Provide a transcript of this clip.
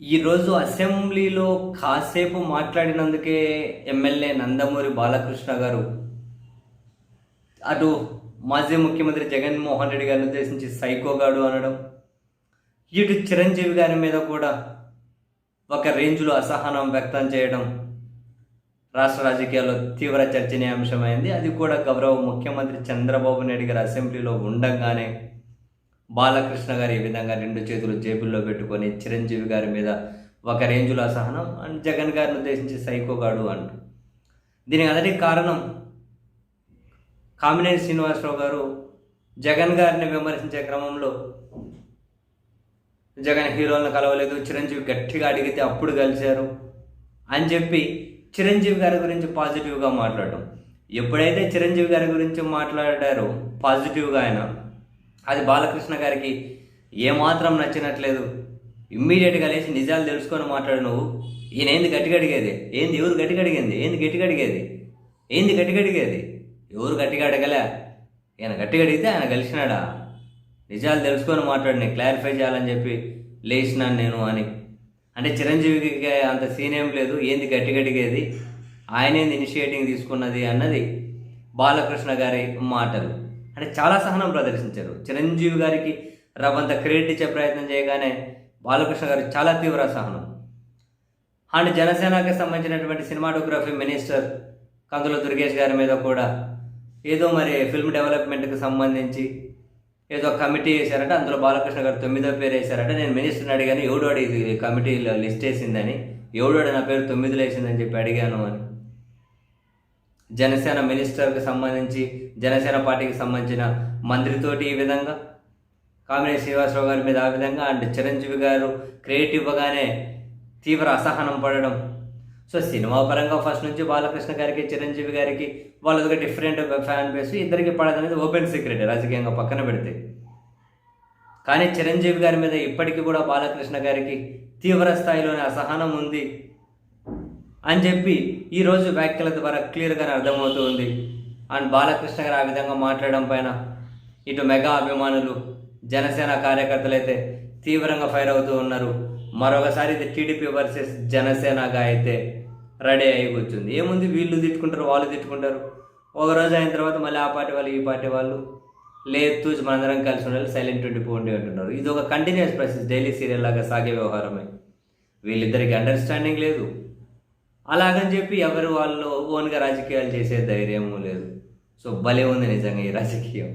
ఈరోజు అసెంబ్లీలో కాసేపు మాట్లాడినందుకే ఎమ్మెల్యే నందమూరి బాలకృష్ణ గారు అటు మాజీ ముఖ్యమంత్రి జగన్మోహన్ రెడ్డి గారిని ఉద్దేశించి సైకోగాడు అనడం, ఇటు చిరంజీవి గారి మీద కూడా ఒక రేంజ్లో అసహనం వ్యక్తం చేయడం రాష్ట్ర రాజకీయాల్లో తీవ్ర చర్చనీయాంశమైంది. అది కూడా గౌరవ ముఖ్యమంత్రి చంద్రబాబు నాయుడు గారు అసెంబ్లీలో ఉండగానే బాలకృష్ణ గారు ఈ విధంగా రెండు చేతులు జేబుల్లో పెట్టుకొని చిరంజీవి గారి మీద ఒక రేంజ్లో అసహనం అండ్ జగన్ గారిని ఉద్దేశించి సైకోగాడు అంటూ. దీనికి అందరికీ కారణం కామినేని శ్రీనివాసరావు గారు జగన్ గారిని విమర్శించే క్రమంలో జగన్ హీరోలను కలవలేదు, చిరంజీవి గట్టిగా అడిగితే అప్పుడు కలిశారు అని చెప్పి చిరంజీవి గారి గురించి పాజిటివ్గా మాట్లాడటం. ఎప్పుడైతే చిరంజీవి గారి గురించి మాట్లాడారో పాజిటివ్గా ఆయన, అది బాలకృష్ణ గారికి ఏమాత్రం నచ్చినట్లేదు. ఇమ్మీడియట్గా లేచి నిజాలు తెలుసుకొని మాట్లాడు, నువ్వు ఈయన ఏంది గట్టిగా అడిగేది, ఏంది ఎవరు గట్టిగా అడిగింది, ఏంది గట్టిగా అడిగేది, ఏంది గట్టిగా అడిగేది, ఎవరు గట్టిగా అడగలే, ఈయన గట్టిగా అడిగితే ఆయన కలిసినాడా, నిజాలు తెలుసుకొని మాట్లాడు, నేను క్లారిఫై చేయాలని చెప్పి లేచినాను నేను అని. అంటే చిరంజీవికి అంత సీన్ ఏం లేదు, ఏంది గట్టిగా అడిగేది, ఆయనేంది ఇనిషియేటింగ్ తీసుకున్నది అన్నది బాలకృష్ణ గారి మాటలు. అంటే చాలా సహనం ప్రదర్శించారు. చిరంజీవి గారికి రవ్వంత క్రెడిట్ ఇచ్చే ప్రయత్నం చేయగానే బాలకృష్ణ గారు చాలా తీవ్ర సహనం. అండ్ జనసేనకి సంబంధించినటువంటి సినిమాటోగ్రఫీ మినిస్టర్ కందుల దుర్గేష్ గారి మీద కూడా ఏదో మరి ఫిల్మ్ డెవలప్మెంట్కి సంబంధించి ఏదో కమిటీ వేశారంటే అందులో బాలకృష్ణ గారు 9వ పేరు వేశారంటే నేను మినిస్టర్ని అడిగాను, ఎవడోడు ఇది కమిటీలో లిస్ట్ వేసిందని, ఎవడోడు నా పేరు 9లో వేసిందని చెప్పి అడిగాను అని. జనసేన మినిస్టర్కి సంబంధించి జనసేన పార్టీకి సంబంధించిన మంత్రితోటి ఈ విధంగా, కామినేని శ్రీనివాసరావు గారి మీద ఆ విధంగా, అండ్ చిరంజీవి గారు క్రెడిట్ ఇవ్వగానే తీవ్ర అసహనం పడడం. సో సినిమా పరంగా ఫస్ట్ నుంచి బాలకృష్ణ గారికి చిరంజీవి గారికి వాళ్ళది ఒక డిఫరెంట్ ఫ్యాన్ బేస్, ఇద్దరికి పడదనేది ఓపెన్ సీక్రెట్ రాజకీయంగా పక్కన పెడితే. కానీ చిరంజీవి గారి మీద ఇప్పటికీ కూడా బాలకృష్ణ గారికి తీవ్ర స్థాయిలోనే అసహనం ఉంది అని చెప్పి ఈరోజు వ్యాఖ్యల ద్వారా క్లియర్గానే అర్థమవుతూ ఉంది. అండ్ బాలకృష్ణ గారు ఆ విధంగా మాట్లాడడం పైన ఇటు మెగా అభిమానులు జనసేన కార్యకర్తలు అయితే తీవ్రంగా ఫైర్ అవుతూ ఉన్నారు. మరొకసారి ఇది టీడీపీ వర్సెస్ జనసేనగా అయితే రెడీ అయి కూర్చుంది. ఏముంది, వీళ్ళు తిట్టుకుంటారు, వాళ్ళు తిట్టుకుంటారు, ఒక రోజు అయిన తర్వాత మళ్ళీ ఆ పార్టీ వాళ్ళు ఈ పార్టీ వాళ్ళు లేదు మనందరం కలిసి ఉండాలి, సైలెంట్ ఉండిపోండి అంటున్నారు. ఇది ఒక కంటిన్యూస్ ప్రాసెస్, డైలీ సీరియల్ లాగా సాగే వ్యవహారమే. వీళ్ళిద్దరికి అండర్స్టాండింగ్ లేదు. అలాగని చెప్పి ఎవరు వాళ్ళు ఓన్గా రాజకీయాలు చేసే ధైర్యము లేదు. సో భలే ఉంది నిజంగా ఈ రాజకీయం.